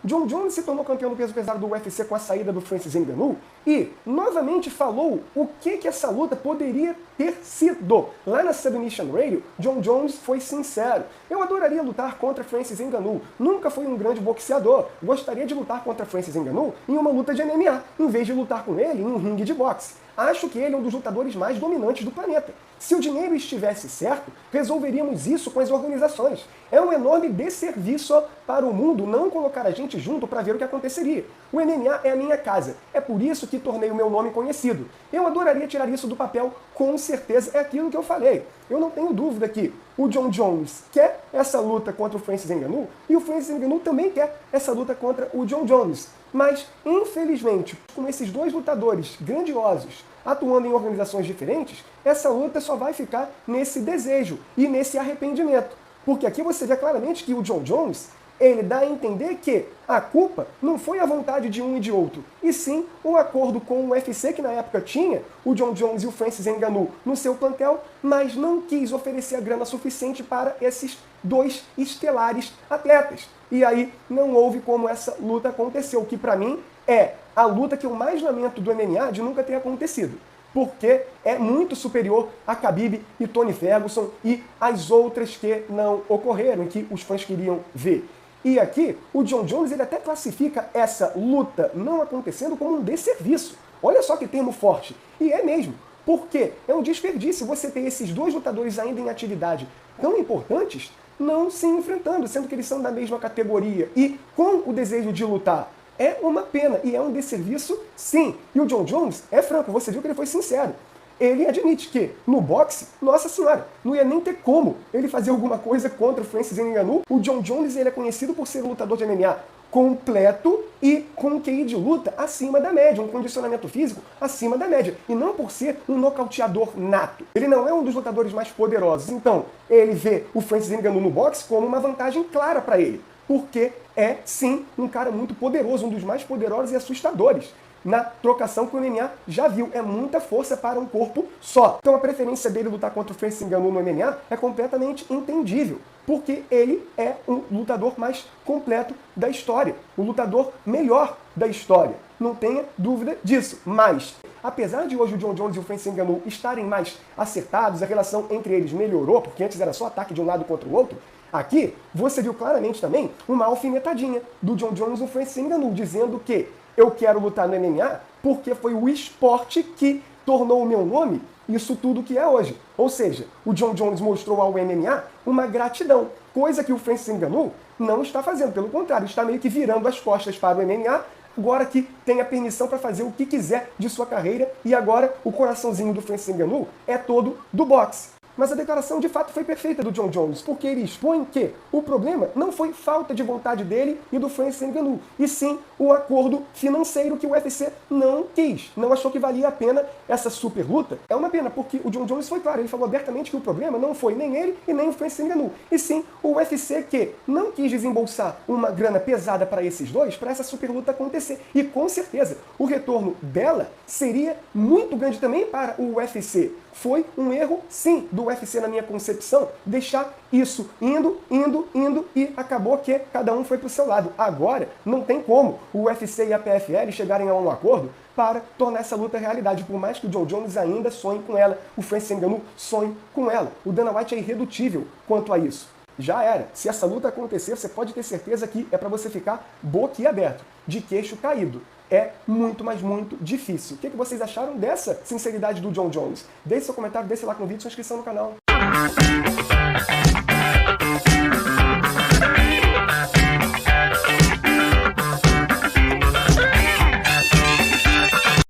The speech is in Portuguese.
Jon Jones se tornou campeão do peso pesado do UFC com a saída do Francis Ngannou e novamente falou o que essa luta poderia ter sido. Lá na Submission Radio, Jon Jones foi sincero. Eu adoraria lutar contra Francis Ngannou. Nunca fui um grande boxeador. Gostaria de lutar contra Francis Ngannou em uma luta de MMA, em vez de lutar com ele em um ringue de boxe. Acho que ele é um dos lutadores mais dominantes do planeta. Se o dinheiro estivesse certo, resolveríamos isso com as organizações. É um enorme desserviço para o mundo não colocar a gente junto para ver o que aconteceria. O MMA é a minha casa. É por isso que tornei o meu nome conhecido. Eu adoraria tirar isso do papel, com certeza é aquilo que eu falei. Eu não tenho dúvida que o Jon Jones quer essa luta contra o Francis Ngannou e o Francis Ngannou também quer essa luta contra o Jon Jones. Mas, infelizmente, com esses dois lutadores grandiosos atuando em organizações diferentes, essa luta só vai ficar nesse desejo e nesse arrependimento. Porque aqui você vê claramente que o Jon Jones, ele dá a entender que a culpa não foi a vontade de um e de outro, e sim o acordo com o UFC que na época tinha o Jon Jones e o Francis Ngannou no seu plantel, mas não quis oferecer a grana suficiente para esses dois estelares atletas. E aí não houve como essa luta aconteceu, que para mim é a luta que eu mais lamento do MMA de nunca ter acontecido. Porque é muito superior a Khabib e Tony Ferguson e as outras que não ocorreram, que os fãs queriam ver. E aqui, o Jon Jones ele até classifica essa luta não acontecendo como um desserviço. Olha só que termo forte. E é mesmo. Porque é um desperdício você ter esses dois lutadores ainda em atividade tão importantes não se enfrentando, sendo que eles são da mesma categoria e com o desejo de lutar. É uma pena e é um desserviço, sim. E o Jon Jones é franco, você viu que ele foi sincero. Ele admite que no boxe, nossa senhora, não ia nem ter como ele fazer alguma coisa contra o Francis Ngannou. O Jon Jones ele é conhecido por ser um lutador de MMA completo e com um QI de luta acima da média, um condicionamento físico acima da média, e não por ser um nocauteador nato. Ele não é um dos lutadores mais poderosos, então ele vê o Francis Ngannou no boxe como uma vantagem clara para ele, porque é sim um cara muito poderoso, um dos mais poderosos e assustadores. Na trocação que o MMA já viu, é muita força para um corpo só. Então a preferência dele lutar contra o Francis Ngannou no MMA é completamente entendível, porque ele é um lutador mais completo da história, o lutador melhor da história. Não tenha dúvida disso. Mas, apesar de hoje o Jon Jones e o Francis Ngannou estarem mais acertados, a relação entre eles melhorou, porque antes era só ataque de um lado contra o outro, aqui você viu claramente também uma alfinetadinha do Jon Jones no Francis Ngannou, dizendo que eu quero lutar no MMA porque foi o esporte que tornou o meu nome isso tudo que é hoje. Ou seja, o Jon Jones mostrou ao MMA uma gratidão, coisa que o Francis Ngannou não está fazendo. Pelo contrário, está meio que virando as costas para o MMA, agora que tem a permissão para fazer o que quiser de sua carreira, e agora o coraçãozinho do Francis Ngannou é todo do boxe. Mas a declaração de fato foi perfeita do Jon Jones, porque ele expõe que o problema não foi falta de vontade dele e do Francis Ngannou, e sim o acordo financeiro que o UFC não quis, não achou que valia a pena essa super luta. É uma pena, porque o Jon Jones foi claro, ele falou abertamente que o problema não foi nem ele e nem o Francis Ngannou, e sim o UFC que não quis desembolsar uma grana pesada para esses dois, para essa super luta acontecer. E com certeza, o retorno dela seria muito grande também para o UFC. Foi um erro, sim, do UFC na minha concepção, deixar isso indo e acabou que cada um foi para o seu lado. Agora, não tem como o UFC e a PFL chegarem a um acordo para tornar essa luta realidade, por mais que o Jon Jones ainda sonhe com ela, o Francis Ngannou sonhe com ela. O Dana White é irredutível quanto a isso. Já era. Se essa luta acontecer, você pode ter certeza que é para você ficar boquiaberto, de queixo caído. É muito, mas muito difícil. O que vocês acharam dessa sinceridade do Jon Jones? Deixe seu comentário, deixe like no vídeo, sua inscrição no canal.